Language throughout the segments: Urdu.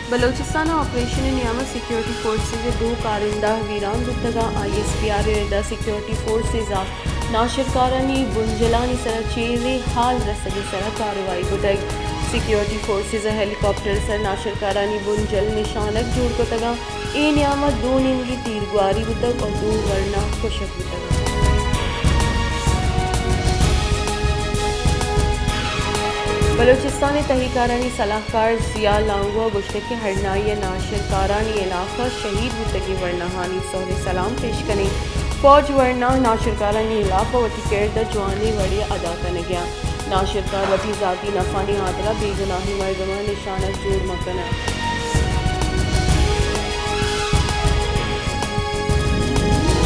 بلوچستان آپریشن نیامت سیکیورٹی فورسز دو کارندہ ویران گفتگا ISPR ردا سیکیورٹی فورسز ناشرکارانی بنجلانی سر چیزے حال رسگی سر کارروائی گتگ سیکیورٹی فورسز ہیلی کاپٹر سر ناشرکارانی بنجل نشانک جوڑ گتگا اے نیامت دو نمگی تیرگواری گتگ اور دو ورنہ کشک گتگا بلوچستان تحقیقارانی صلاح کار ضیاء لانگو گشتے کے ہرنائی ناشرکارانی علاقہ شہید بودتگی ورنہانی سہر سلام پیش کریں فوج ورنہ ناشرکارانی علاقہ وٹی کردہ جوانی وڑی ادا کرنے گیا ناشرکار وٹی ذاتی نفانی حاضرہ بے گناہی مردمہ نشانت جوڑ مکنہ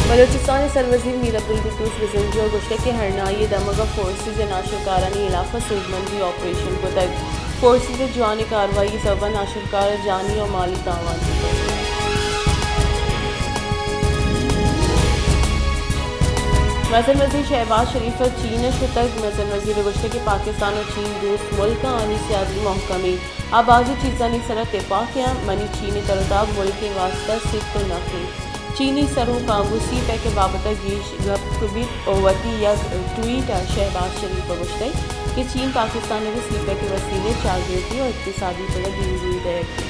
بلوچستان سروزیر میر عبدالقدوس بزنجو گشتے کے ہرنائی دمگا فورسز ناشرکارانی علاقہ سودمندی آپریشن کو تک فورسز جوانی کاروائی سبب ناشرکار جانی اور مالی تاوان کو وزیر وزیر شہباز شریف چین شتک وزیر وزیر گشتے کے پاکستان اور چین دوست ملک کا آنی سیادی محکمی آبازی چیزانی سرت اتفاقیاں منی چینی ترتاب ملک کے واسطہ صرف و نفی چینی سروں کانگو سی پے کے بابت گیش گپ کبیت اوتی یا ٹویٹ شہباز شریف گشتے کہ چین پاکستان کے سی پے کے وسیلے چاگرتی اور اقتصادی پر دیوی دے گی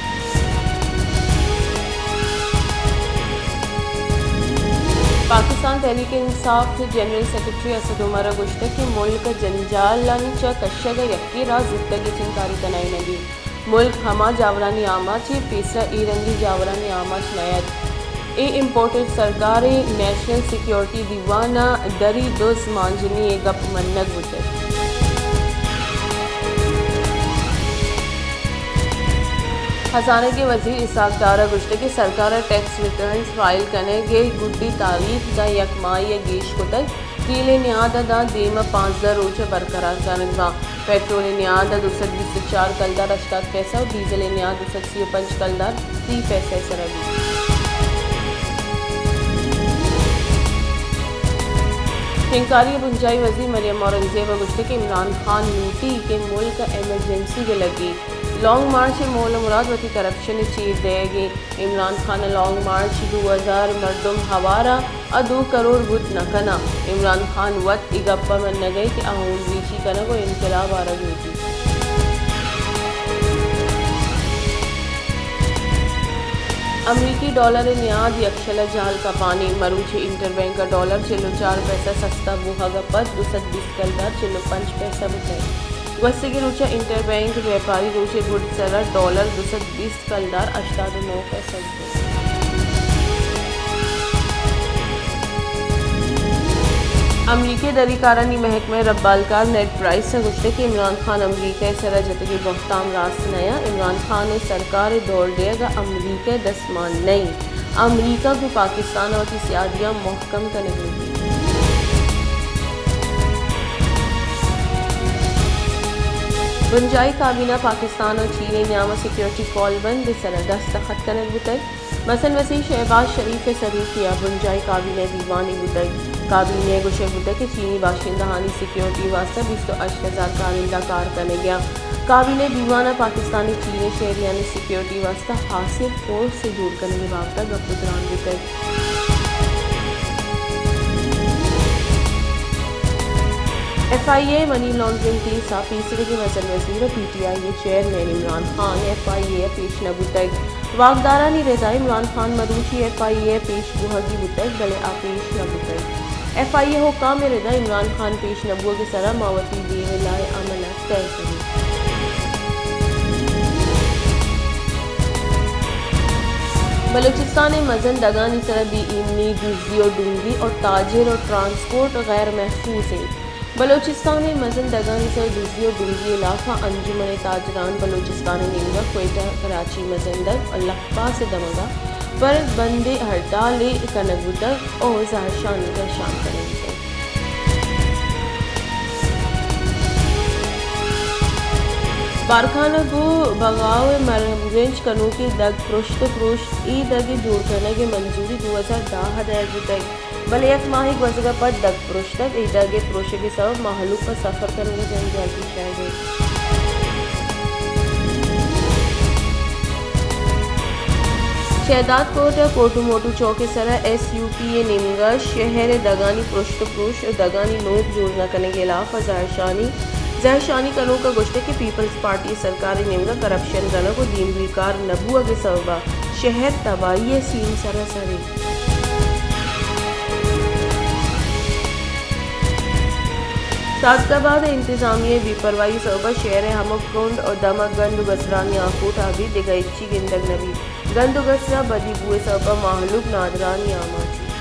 پاکستان تحریک انصاف جنرل سیکرٹری اسد عمر گشتے کہ ملک جنجال چا کشگ یکی راز زندگی چنکاری تنائی نگی ملک ہما جاورانی آماچ پیسرا ای رنگی جاورانی آماچ نیت ای امپورٹر سرکار نیشنل سیکیورٹی دیوانہ دری دوز مانجنی گپ منگ بوتے خزانہ کے وزیر اسحاق ڈارا گشتے کہ سرکار ٹیکس ریٹرنز فائل کرنے گے گڈی تاریخ دا یک ماہی گیش کو تک تیل نیاد دا دیم 15 روچ برقرار کرنگا پیٹرول نیاد 224 کلدار 80 پیسہ اور ڈیزل نیاد 235 کلدار 30 پیسہ سرگی شنکاری بنجائی وزیر مریم اورنگزیب گشتے کہ عمران خان لوٹی کے ملک ایمرجنسی کے لگی لانگ مارچ مول مراد وتی کرپشن چیر دے گی عمران خان لانگ مارچ 2000 مردم ہوارا 2 کروڑ گت نکنا عمران خان وقت اگپا من نگئی کہ اہون ریچی کنگو انقلاب آرگ ہوتی امریکی ڈالر نیاد یکشل جال کا پانی مروچ انٹر بینک کا ڈالر 4 پیسہ سستا بوہا گپت 220 کلدار 5 پیسہ بتائی وسے کی روچہ انٹر بینک ویپاری روچے گڈ سرا ڈالر 220 کلدار 89 پیسہ بتائی امریکی دریکارانی محکمہ ربالکار نیٹ پرائس سے گشتے کہ عمران خان امریکہ سرا جتگی بہتام راست نیا عمران خان نے سرکار دور دے گا امریکہ دستمان نہیں امریکہ کو پاکستان اور کی سیادیاں محکم کرنے گی بنجائی کابینہ پاکستان اور چین نیامہ سیکیورٹی فال بند سرا دستخط کرنے بتگ مثلا وسیع شہباز شریف سرو کیا بنجائی کابینہ دیوانی بتگ کابینہ گوشے بودے کہ چینی باشندہانی سیکیورٹی واسطہ 28,000 کارندہ کار کرنے گیا کابینہ دیوانہ پاکستانی چینی شہریانی سیکیورٹی واسطہ حاصل فورس سے جوڑ کرنے کے بابتہ گپتران بودے FIA منی لانڈرنگ ٹیم تیسرے کے وزیر وزیر P T I chairman Imran Khan FIA پیش نبوتگ واقدارانی رضا عمران خان مروچی FIA پیش بوہگی بوتگ بلے آپیش نبوتگ FIA حکام رضا عمران خان پیش نبوہ کے سرا ماوتی دیو لائے عملہ طے کری بلوچستان مزن دگانی سرا بی ایمنی جزی و ڈونگی اور تاجر اور ٹرانسپورٹ غیر محفوظ ہے بلوچستان مزن دگانی سر دوسری اور ڈونگی علاقہ انجمن تاجران بلوچستان نینگا کوئٹہ کراچی مزندگ اور لکھپا سے دمگا پر بندے ہڑتال کنگوتگ اور زہرشانی کا شام کریں بارکھانہ کو بغاو مرمگنج کنو کی دگ پرشت پروشت ای دگ جوڑ کرنے کے منظوری 2010 ہدایت بتائی بلے یک ماہی گوزگا پر دگ پرشتک ای دگ پروشت کے سبب محلوق پر سفر کرنے کے جنجال پیش آئے گئے شہداد کوٹ کوٹوموٹو چوک سرا SUP نیمگا شہر دگانی پروش دگانی نوک جوڑ نہ کرنے کے خلاف ظاہر شانی کنوں کا گوشت کہ پیپلز پارٹی سرکار نیمگا کرپشن گنا کو دین بیکار نبوہ کے سببا شہر تباہی سین سراسری سعادتآباد انتظامیہ بے پرواہی سببا شہر ہمکنڈ اور دمک گند گسرانی آکوٹ آبی دگا اچھی گندگ نبی گند گسرا بدی بوئے سببا محلوب نادرانی آماچی